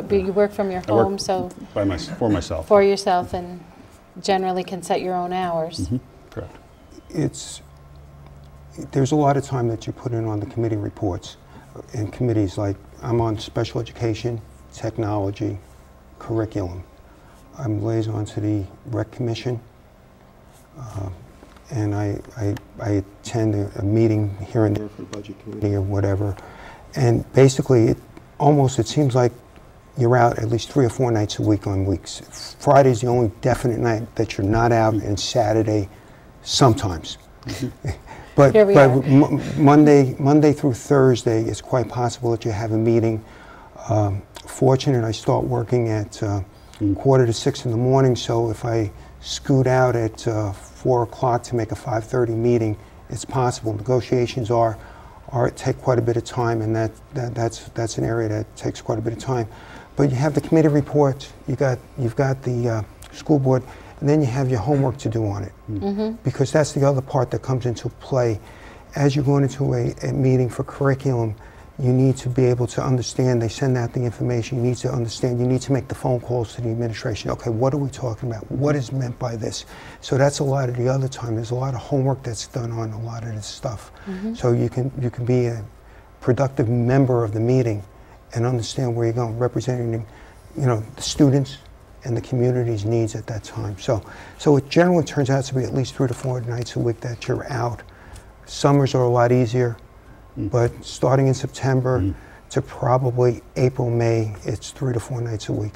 But you work from your I work home, so for myself. For yourself, and generally can set your own hours. Mm-hmm. Correct. There's a lot of time that you put in on the committee reports. And committees, like I'm on special education, technology, curriculum. I'm liaison to the rec commission, and I attend a meeting here and there for the budget committee or whatever. And basically, it seems like you're out at least 3 or 4 nights a week on weeks. Friday's the only definite night that you're not out, and Saturday sometimes. But Monday through Thursday, it's quite possible that you have a meeting. Fortunate, I start working at 5:45 in the morning, so if I scoot out at 4 o'clock to make a 5:30 meeting, it's possible. Negotiations take quite a bit of time, and that's an area that takes quite a bit of time. But you have the committee reports, you've got the school board, and then you have your homework to do on it. Mm-hmm. Because that's the other part that comes into play. As you're going into a meeting for curriculum, you need to be able to understand, they send out the information, you need to understand, you need to make the phone calls to the administration. Okay, what are we talking about? What is meant by this? So that's a lot of the other time. There's a lot of homework that's done on a lot of this stuff. Mm-hmm. So you can be a productive member of the meeting and understand where you're going, representing the students and the community's needs at that time. So it generally turns out to be at least 3 to 4 nights a week that you're out. Summers are a lot easier, but starting in September to probably April, May, it's 3 to 4 nights a week.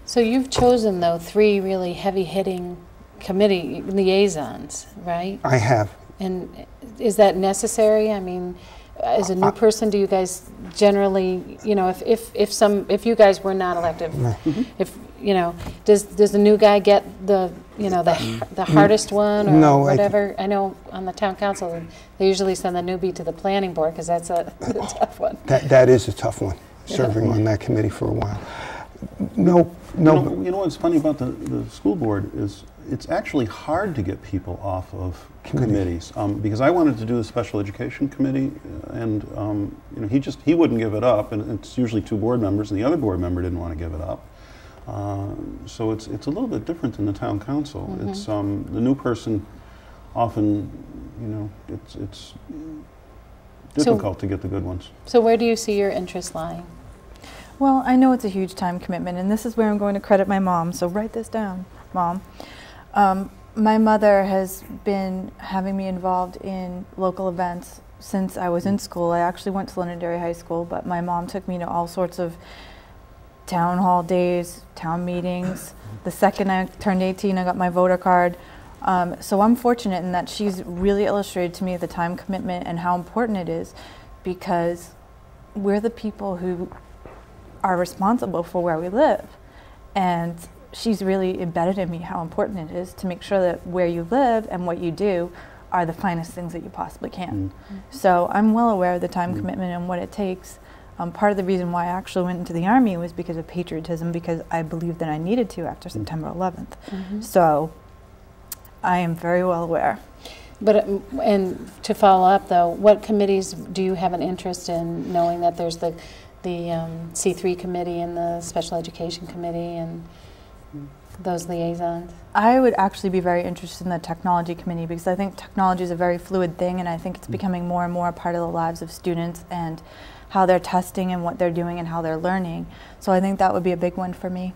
So you've chosen, though, 3 really heavy-hitting committee liaisons, right? I have. And is that necessary? I mean, as a new person, do you guys generally, if you guys were not elected, does the new guy get the hardest one or whatever? I know on the town council they usually send the newbie to the planning board because that's a tough one. That is a tough one, serving on that committee for a while. No. You know what's funny about the school board is it's actually hard to get people off of committees because I wanted to do the special education committee, and he wouldn't give it up, and it's usually 2 board members, and the other board member didn't want to give it up. So it's a little bit different than the town council. Mm-hmm. It's the new person often, it's difficult to get the good ones. So where do you see your interest lying? Well, I know it's a huge time commitment, and this is where I'm going to credit my mom, so write this down, Mom. My mother has been having me involved in local events since I was in school. I actually went to Londonderry High School, but my mom took me to all sorts of town hall days, town meetings. The second I turned 18, I got my voter card. So I'm fortunate in that she's really illustrated to me the time commitment and how important it is, because we're the people who are responsible for where we live. And she's really embedded in me how important it is to make sure that where you live and what you do are the finest things that you possibly can. Mm-hmm. So I'm well aware of the time commitment and what it takes. Part of the reason why I actually went into the Army was because of patriotism, because I believed that I needed to after September 11th. Mm-hmm. So I am very well aware. But and to follow up, though, what committees do you have an interest in, knowing that there's the C3 committee and the special education committee and those liaisons? I would actually be very interested in the technology committee, because I think technology is a very fluid thing, and I think it's becoming more and more a part of the lives of students and how they're testing and what they're doing and how they're learning. So I think that would be a big one for me.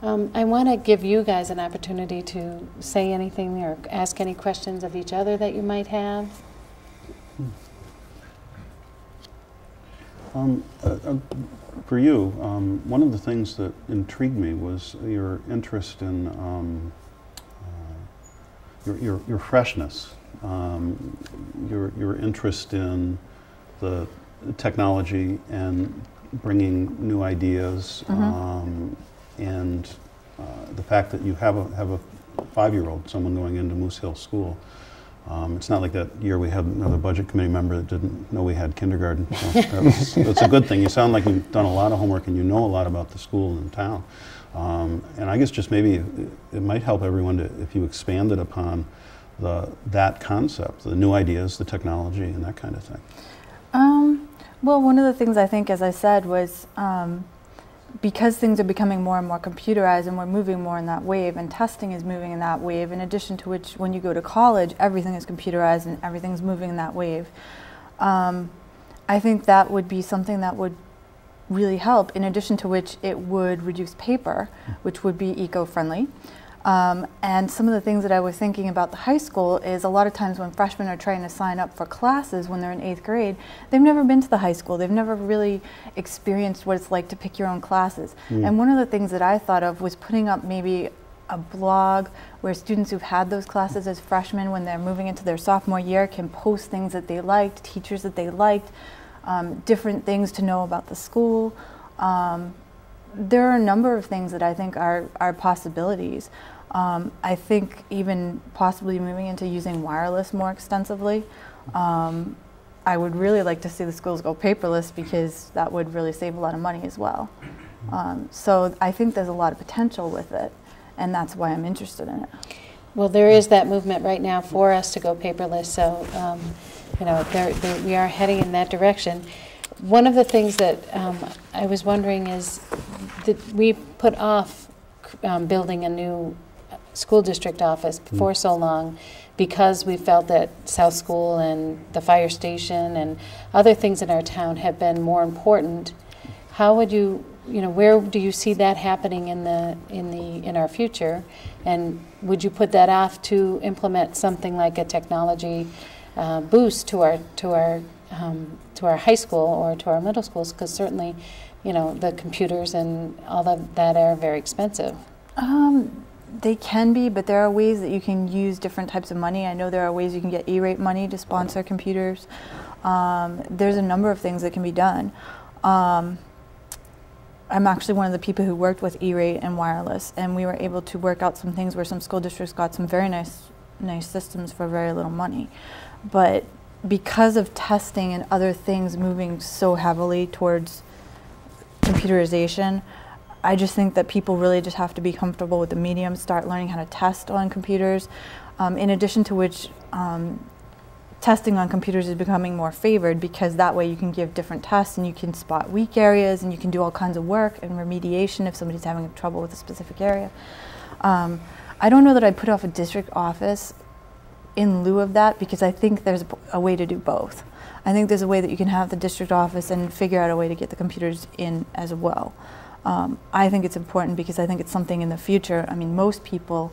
I want to give you guys an opportunity to say anything or ask any questions of each other that you might have. For you, one of the things that intrigued me was your interest in your freshness, your interest in the technology and bringing new ideas, and the fact that you have a 5-year-old, someone going into Moose Hill School. It's not like that year we had another budget committee member that didn't know we had kindergarten. So that's a good thing. You sound like you've done a lot of homework and you know a lot about the school and town. And I guess just maybe it might help everyone if you expanded upon that concept, the new ideas, the technology, and that kind of thing. Well, one of the things I think, as I said, was because things are becoming more and more computerized and we're moving more in that wave, and testing is moving in that wave, in addition to which when you go to college, everything is computerized and everything's moving in that wave. I think that would be something that would really help, in addition to which it would reduce paper, which would be eco-friendly. And some of the things that I was thinking about the high school is a lot of times when freshmen are trying to sign up for classes when they're in 8th grade, they've never been to the high school. They've never really experienced what it's like to pick your own classes. And one of the things that I thought of was putting up maybe a blog where students who've had those classes as freshmen, when they're moving into their sophomore year, can post things that they liked, teachers that they liked, different things to know about the school. There are a number of things that I think are possibilities. I think even possibly moving into using wireless more extensively. I would really like to see the schools go paperless, because that would really save a lot of money as well. So I think there's a lot of potential with it, and that's why I'm interested in it. Well, there is that movement right now for us to go paperless, so you know, we are heading in that direction. One of the things that I was wondering is that we put off building a new school district office for so long, because we felt that South School and the fire station and other things in our town have been more important. How would you, where do you see that happening in our future? And would you put that off to implement something like a technology boost to our high school or to our middle schools? Because certainly, the computers and all of that are very expensive. They can be, but there are ways that you can use different types of money. I know there are ways you can get E-rate money to sponsor computers. There's a number of things that can be done. I'm actually one of the people who worked with E-rate and wireless, and we were able to work out some things where some school districts got some very nice systems for very little money. But because of testing and other things moving so heavily towards computerization, I just think that people really just have to be comfortable with the medium, start learning how to test on computers, in addition to which testing on computers is becoming more favored, because that way you can give different tests and you can spot weak areas and you can do all kinds of work and remediation if somebody's having trouble with a specific area. I don't know that I'd put off a district office in lieu of that, because I think there's a way to do both. I think there's a way that you can have the district office and figure out a way to get the computers in as well. I think it's important because I think it's something in the future. I mean, most people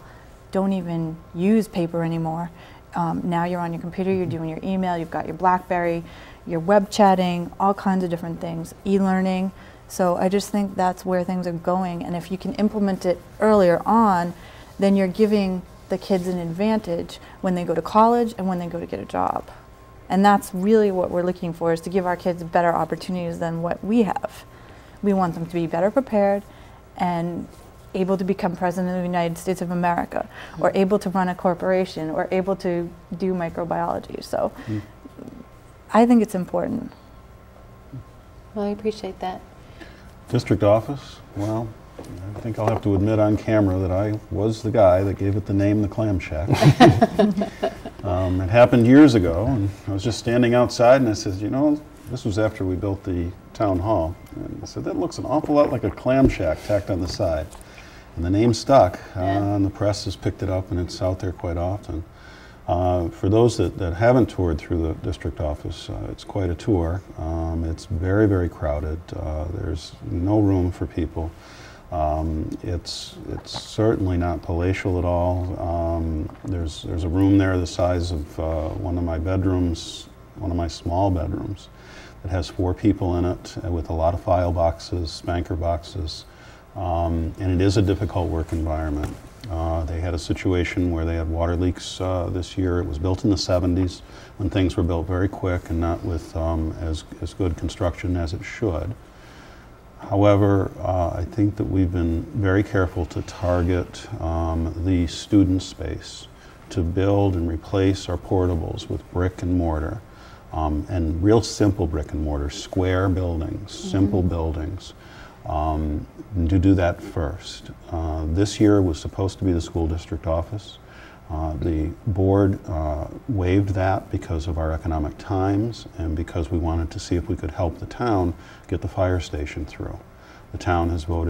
don't even use paper anymore. Now you're on your computer, you're doing your email, you've got your BlackBerry, you're web chatting, all kinds of different things, e-learning. So I just think that's where things are going. And if you can implement it earlier on, then you're giving the kids an advantage when they go to college and when they go to get a job. And that's really what we're looking for, is to give our kids better opportunities than what we have. We want them to be better prepared and able to become president of the United States of America, or able to run a corporation, or able to do microbiology. So I think it's important. Well, I appreciate that. District office, well, I think I'll have to admit on camera that I was the guy that gave it the name the Clam Shack. It happened years ago, and I was just standing outside and I said, this was after we built the town hall. And I said, that looks an awful lot like a clam shack tacked on the side. And the name stuck, and the press has picked it up, and it's out there quite often. For those that haven't toured through the district office, it's quite a tour. It's very, very crowded. There's no room for people. It's certainly not palatial at all. There's a room there the size of one of my bedrooms, one of my small bedrooms. It has 4 people in it with a lot of file boxes, spanker boxes, and it is a difficult work environment. They had a situation where they had water leaks this year. It was built in the 70s when things were built very quick and not with as good construction as it should. However, I think that we've been very careful to target the student space, to build and replace our portables with brick and mortar. And real simple brick and mortar, square buildings, simple buildings, to do that first. This year was supposed to be the school district office. The board waived that because of our economic times and because we wanted to see if we could help the town get the fire station through. The town has voted